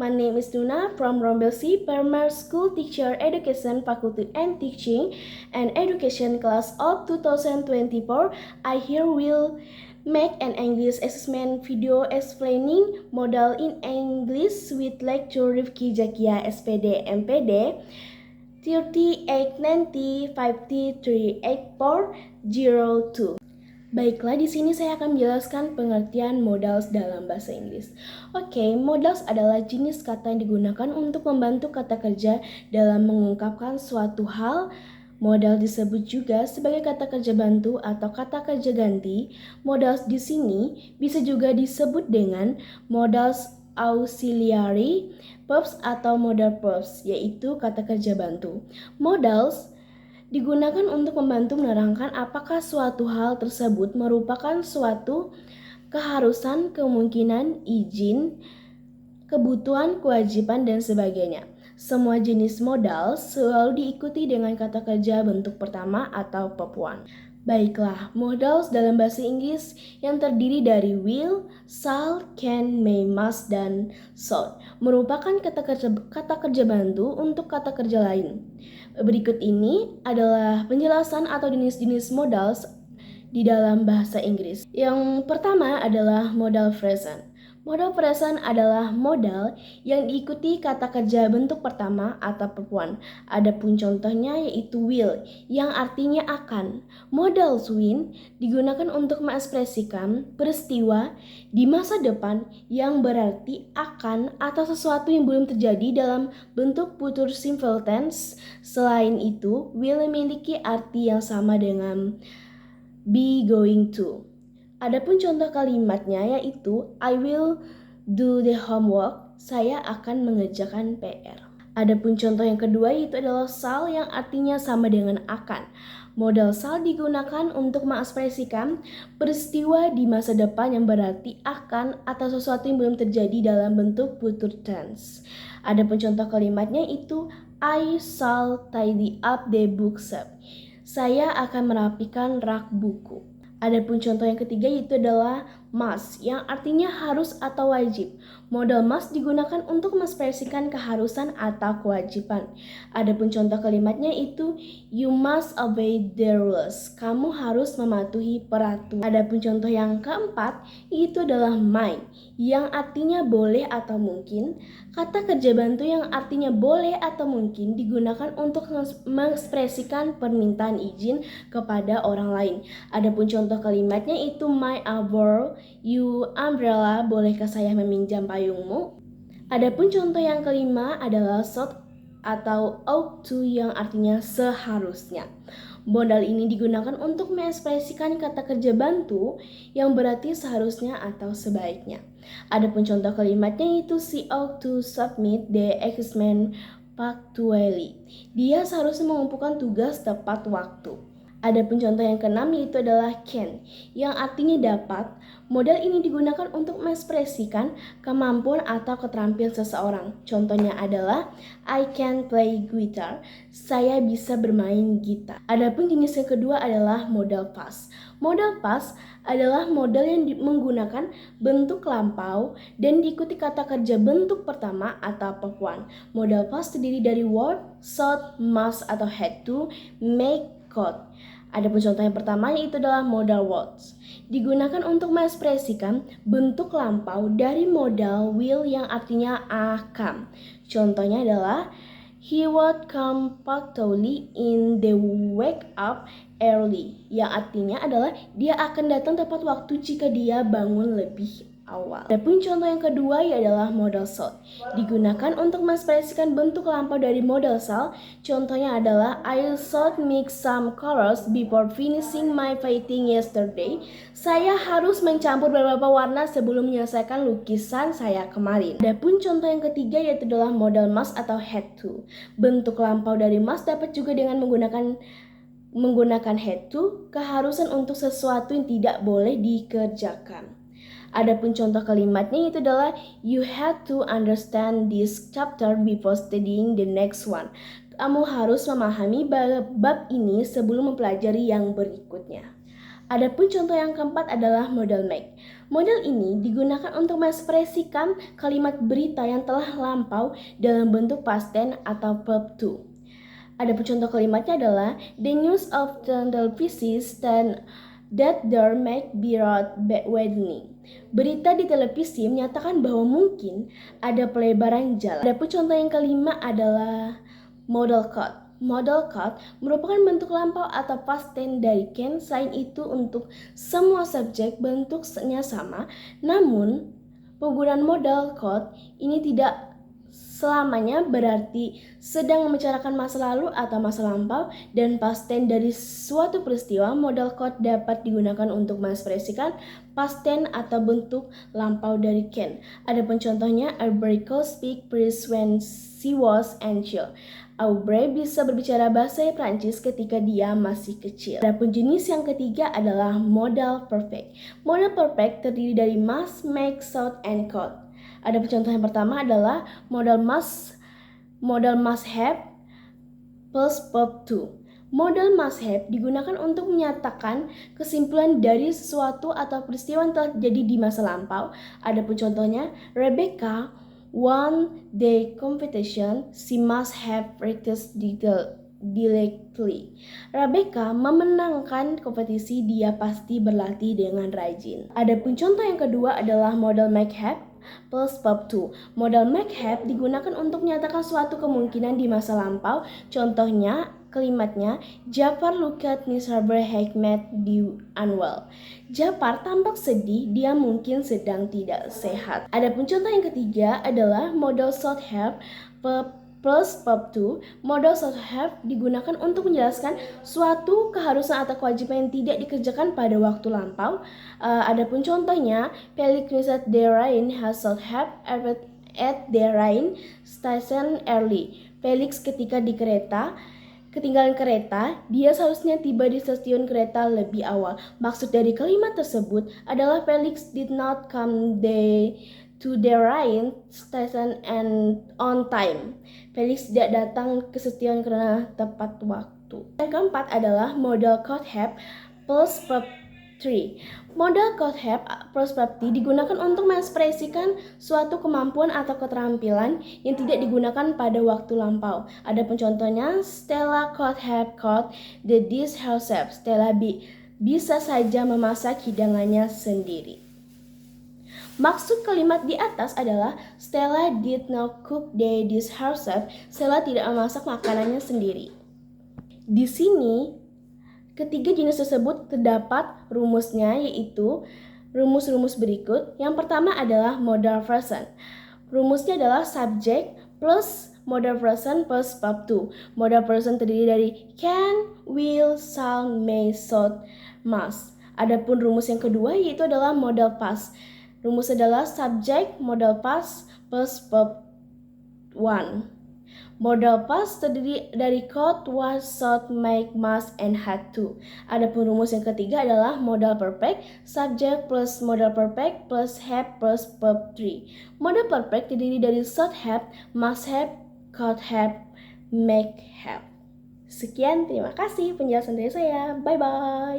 My name is Nuna from Rombelsi Primary School Teacher Education Faculty and Teaching and Education Class of 2024. I here will make an English assessment video explaining modal in English with lecture Rifki Zakia SPD MPD 3890538402. Baiklah, di sini saya akan menjelaskan pengertian modals dalam bahasa Inggris. Oke, modals adalah jenis kata yang digunakan untuk membantu kata kerja dalam mengungkapkan suatu hal. Modal disebut juga sebagai kata kerja bantu atau kata kerja ganti. Modals di sini bisa juga disebut dengan modals auxiliary verbs atau modal verbs, yaitu kata kerja bantu. Modals digunakan untuk membantu menerangkan apakah suatu hal tersebut merupakan suatu keharusan, kemungkinan, izin, kebutuhan, kewajiban, dan sebagainya. Semua jenis modal selalu diikuti dengan kata kerja bentuk pertama atau verb one. Baiklah, modals dalam bahasa Inggris yang terdiri dari will, shall, can, may, must, dan should merupakan kata kerja bantu untuk kata kerja lain. Berikut ini adalah penjelasan atau jenis-jenis modals di dalam bahasa Inggris. Yang pertama adalah modal present. Modal present adalah modal yang diikuti kata kerja bentuk pertama atau verb one. Adapun contohnya yaitu will yang artinya akan. Modal when digunakan untuk mengekspresikan peristiwa di masa depan yang berarti akan atau sesuatu yang belum terjadi dalam bentuk future simple tense. Selain itu, will memiliki arti yang sama dengan be going to. Adapun contoh kalimatnya yaitu I will do the homework, saya akan mengerjakan PR. Adapun contoh yang kedua yaitu adalah shall yang artinya sama dengan akan. Modal shall digunakan untuk mengekspresikan peristiwa di masa depan yang berarti akan atau sesuatu yang belum terjadi dalam bentuk future tense. Adapun contoh kalimatnya itu I shall tidy up the bookshelf. Saya akan merapikan rak buku. Adapun contoh yang ketiga yaitu adalah must yang artinya harus atau wajib. Modal must digunakan untuk mengekspresikan keharusan atau kewajiban. Adapun contoh kalimatnya itu you must obey the rules. Kamu harus mematuhi peraturan. Adapun contoh yang keempat itu adalah might yang artinya boleh atau mungkin. Kata kerja bantu yang artinya boleh atau mungkin digunakan untuk mengekspresikan permintaan izin kepada orang lain. Adapun contoh kalimatnya itu may I borrow you umbrella, bolehkah saya meminjam payungmu? Adapun contoh yang kelima adalah should atau ought to yang artinya seharusnya. Modal ini digunakan untuk mengekspresikan kata kerja bantu yang berarti seharusnya atau sebaiknya. Adapun contoh kalimatnya itu she ought to submit the assignment punctually. Dia seharusnya mengumpulkan tugas tepat waktu. Adapun contoh yang keenam yaitu adalah can yang artinya dapat. Modal ini digunakan untuk mengekspresikan kemampuan atau keterampilan seseorang. Contohnya adalah I can play guitar. Saya bisa bermain gitar. Adapun jenis yang kedua adalah modal past. Modal past adalah modal yang menggunakan bentuk lampau dan diikuti kata kerja bentuk pertama atau verb one. Modal past terdiri dari would, should, must atau had to, make, could. Adapun contoh yang pertama yaitu adalah modal was. Digunakan untuk mengekspresikan bentuk lampau dari modal will yang artinya akan. Contohnya adalah he would come punctually in the wake up early. Yang artinya adalah dia akan datang tepat waktu jika dia bangun lebih awal. Adapun contoh yang kedua adalah modal should. Digunakan untuk mengekspresikan bentuk lampau dari modal shall. Contohnya adalah I should mix some colors before finishing my painting yesterday. Saya harus mencampur beberapa warna sebelum menyelesaikan lukisan saya kemarin. Adapun contoh yang ketiga yaitu adalah modal must atau had to. Bentuk lampau dari must dapat juga dengan menggunakan had to, keharusan untuk sesuatu yang tidak boleh dikerjakan. Adapun contoh kalimatnya itu adalah you have to understand this chapter before studying the next one. Kamu harus memahami bab ini sebelum mempelajari yang berikutnya. Adapun contoh yang keempat adalah modal make. Model ini digunakan untuk mengekspresikan kalimat berita yang telah lampau dalam bentuk past tense atau verb to. Adapun contoh kalimatnya adalah the news of the television stand that there might be road widening. Berita di televisi menyatakan bahwa mungkin ada pelebaran jalan. Adapun contoh yang kelima adalah modal code. Modal code merupakan bentuk lampau atau past tense dari can. Selain itu, untuk semua subjek bentuknya sama, namun penggunaan modal code ini tidak selamanya berarti sedang membicarakan masa lalu atau masa lampau, dan past tense dari suatu peristiwa. Modal code dapat digunakan untuk mengekspresikan past tense atau bentuk lampau dari can. Adapun contohnya, Aubrey could speak French when she was child. Aubrey bisa berbicara bahasa Prancis ketika dia masih kecil. Adapun jenis yang ketiga adalah modal perfect. Modal perfect terdiri dari must, make, should, and could. Adapun contoh yang pertama adalah modal must have plus verb to. Modal must have digunakan untuk menyatakan kesimpulan dari sesuatu atau peristiwa yang telah terjadi di masa lampau. Adapun contohnya, Rebecca won the competition. She must have practiced diligently. Rebecca memenangkan kompetisi, dia pasti berlatih dengan rajin. Adapun contoh yang kedua adalah modal make have plus verb to. Modal make have digunakan untuk menyatakan suatu kemungkinan di masa lampau. Contohnya, kalimatnya, Jafar looked miserable, Hikmat di unwell. Jafar tampak sedih, dia mungkin sedang tidak sehat. Adapun contoh yang ketiga adalah modal should have plus verb to. Modal should have digunakan untuk menjelaskan suatu keharusan atau kewajiban yang tidak dikerjakan pada waktu lampau. Adapun contohnya, Felix visited the rain has should have arrived at the rain station early. Felix ketika ketinggalan kereta, dia seharusnya tiba di stasiun kereta lebih awal. Maksud dari kalimat tersebut adalah Felix did not come to the rain station and on time. Felix tidak datang ke stasiun karena tepat waktu. Yang keempat adalah modal could have plus verb 3. Modal could have plus verb 3 digunakan untuk mengekspresikan suatu kemampuan atau keterampilan yang tidak digunakan pada waktu lampau. Adapun contohnya, Stella could have cooked the dish herself. Stella bisa saja memasak hidangannya sendiri. Maksud kalimat di atas adalah Stella did not cook the dish herself. Stella tidak memasak makanannya sendiri. Di sini, ketiga jenis tersebut terdapat rumusnya, yaitu rumus-rumus berikut. Yang pertama adalah modal present. Rumusnya adalah subject plus modal present plus verb to. Modal present terdiri dari can, will, shall, may, should, must. Adapun rumus yang kedua yaitu adalah modal past. Rumus adalah subject modal past plus verb 1. Modal past terdiri dari could, was, should, make, must, and had to. Adapun rumus yang ketiga adalah modal perfect, subject plus modal perfect plus have plus verb 3. Modal perfect terdiri dari should have, must have, could have, make have. Sekian, terima kasih penjelasan dari saya. Bye-bye.